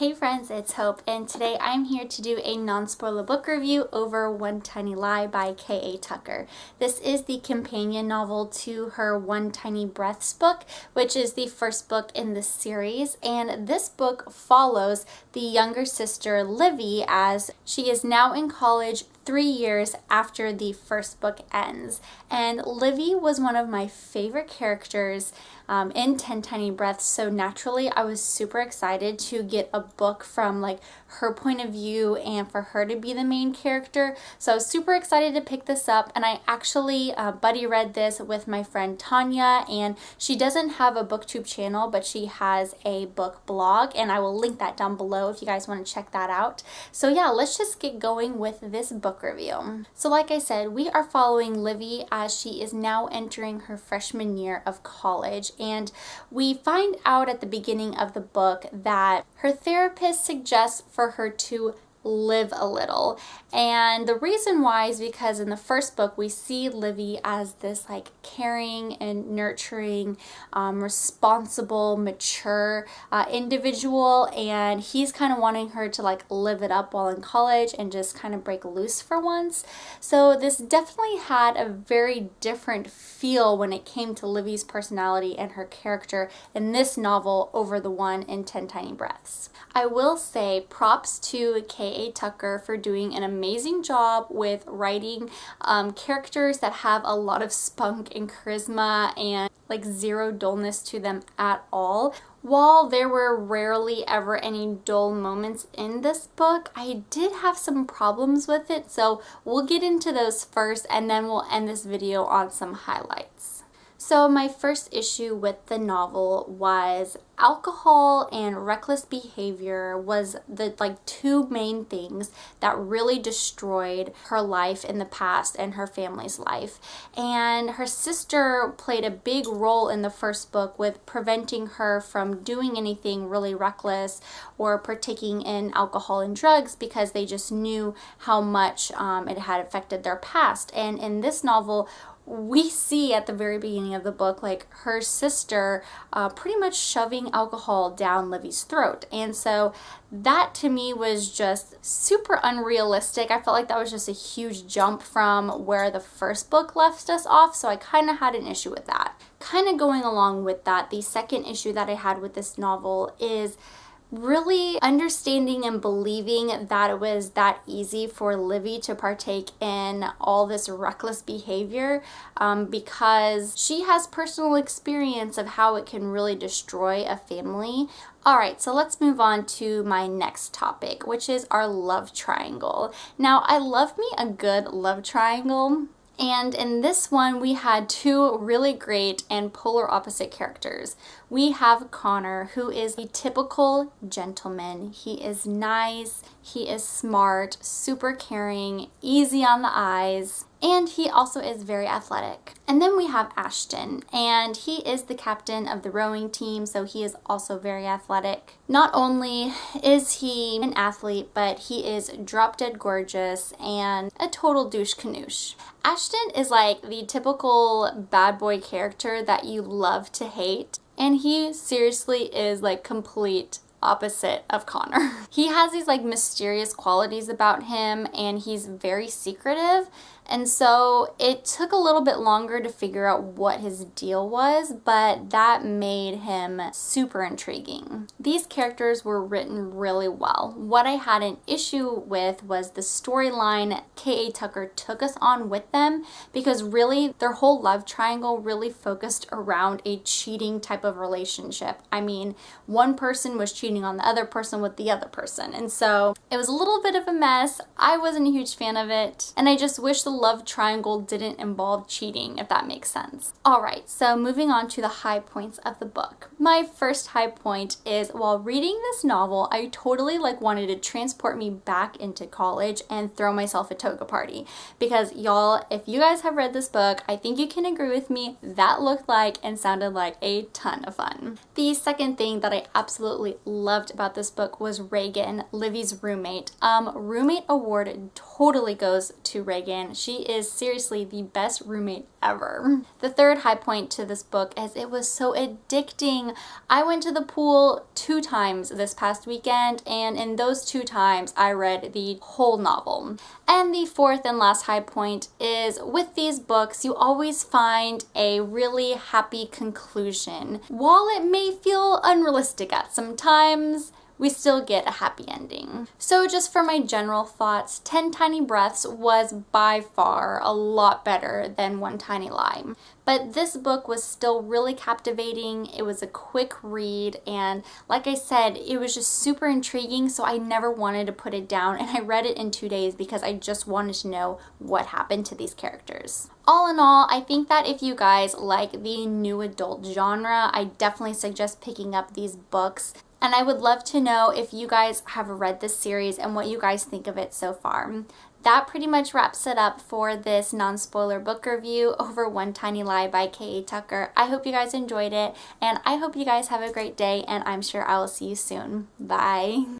Hey friends, it's Hope, and today I'm here to do a non-spoiler book review over One Tiny Lie by K.A. Tucker. This is the companion novel to her One Tiny Breaths book, which is the first book in the series, and this book follows the younger sister Livy as she is now in college 3 years after the first book ends. And Livy was one of my favorite characters in 10 Tiny Breaths, so naturally I was super excited to get a book from like her point of view and for her to be the main character. So I was super excited to pick this up, and I actually buddy read this with my friend Tanya, and she doesn't have a booktube channel, but she has a book blog, and I will link that down below if you guys want to check that out. So yeah, let's just get going with this book review. So like I said, we are following Livy as she is now entering her freshman year of college, and we find out at the beginning of the book that her therapist suggests for her to live a little. And the reason why is because in the first book we see Livy as this like caring and nurturing, responsible, mature individual, and he's kind of wanting her to like live it up while in college and just kind of break loose for once. So this definitely had a very different feel when it came to Livy's personality and her character in this novel over the one in 10 Tiny Breaths. I will say props to K.A. Tucker for doing an amazing job with writing characters that have a lot of spunk and charisma and like zero dullness to them at all. While there were rarely ever any dull moments in this book, I did have some problems with it, so we'll get into those first and then we'll end this video on some highlights. So my first issue with the novel was alcohol and reckless behavior was the two main things that really destroyed her life in the past and her family's life. And her sister played a big role in the first book with preventing her from doing anything really reckless or partaking in alcohol and drugs because they just knew how much it had affected their past. And in this novel, we see at the very beginning of the book like her sister pretty much shoving alcohol down Livy's throat, and so that to me was just super unrealistic. I felt like that was just a huge jump from where the first book left us off, so I kind of had an issue with that. Kind of going along with that, the second issue that I had with this novel is really understanding and believing that it was that easy for Livy to partake in all this reckless behavior because she has personal experience of how it can really destroy a family. Alright, so let's move on to my next topic, which is our love triangle. Now, I love me a good love triangle. And in this one, we had two really great and polar opposite characters. We have Connor, who is a typical gentleman. He is nice, he is smart, super caring, easy on the eyes, and he also is very athletic. And then we have Ashton, and he is the captain of the rowing team, so he is also very athletic. Not only is he an athlete, but he is drop dead gorgeous and a total douche canoosh. Ashton is like the typical bad boy character that you love to hate, and he seriously is like complete opposite of Connor. He has these like mysterious qualities about him, and he's very secretive, and so it took a little bit longer to figure out what his deal was, but that made him super intriguing. These characters were written really well. What I had an issue with was the storyline K.A. Tucker took us on with them, because really their whole love triangle really focused around a cheating type of relationship. I mean, one person was cheating on the other person with the other person, and so it was a little bit of a mess. I wasn't a huge fan of it, and I just wish the love triangle didn't involve cheating, if that makes sense. Alright, so moving on to the high points of the book. My first high point is while reading this novel, I totally wanted to transport me back into college and throw myself a toga party, because y'all, if you guys have read this book, I think you can agree with me, that looked like and sounded like a ton of fun. The second thing that I absolutely loved about this book was Reagan, Livy's roommate. Roommate award totally goes to Reagan. She is seriously the best roommate ever. The third high point to this book is it was so addicting. I went to the pool 2 times this past weekend, and in those 2 times I read the whole novel. And the fourth and last high point is with these books, you always find a really happy conclusion. While it may feel unrealistic at some times, we still get a happy ending. So just for my general thoughts, 10 Tiny Breaths was by far a lot better than One Tiny Lie. But this book was still really captivating. It was a quick read, and like I said, it was just super intriguing, so I never wanted to put it down, and I read it in 2 days because I just wanted to know what happened to these characters. All in all, I think that if you guys like the new adult genre, I definitely suggest picking up these books. And I would love to know if you guys have read this series and what you guys think of it so far. That pretty much wraps it up for this non-spoiler book review over One Tiny Lie by K.A. Tucker. I hope you guys enjoyed it, and I hope you guys have a great day, and I'm sure I will see you soon. Bye!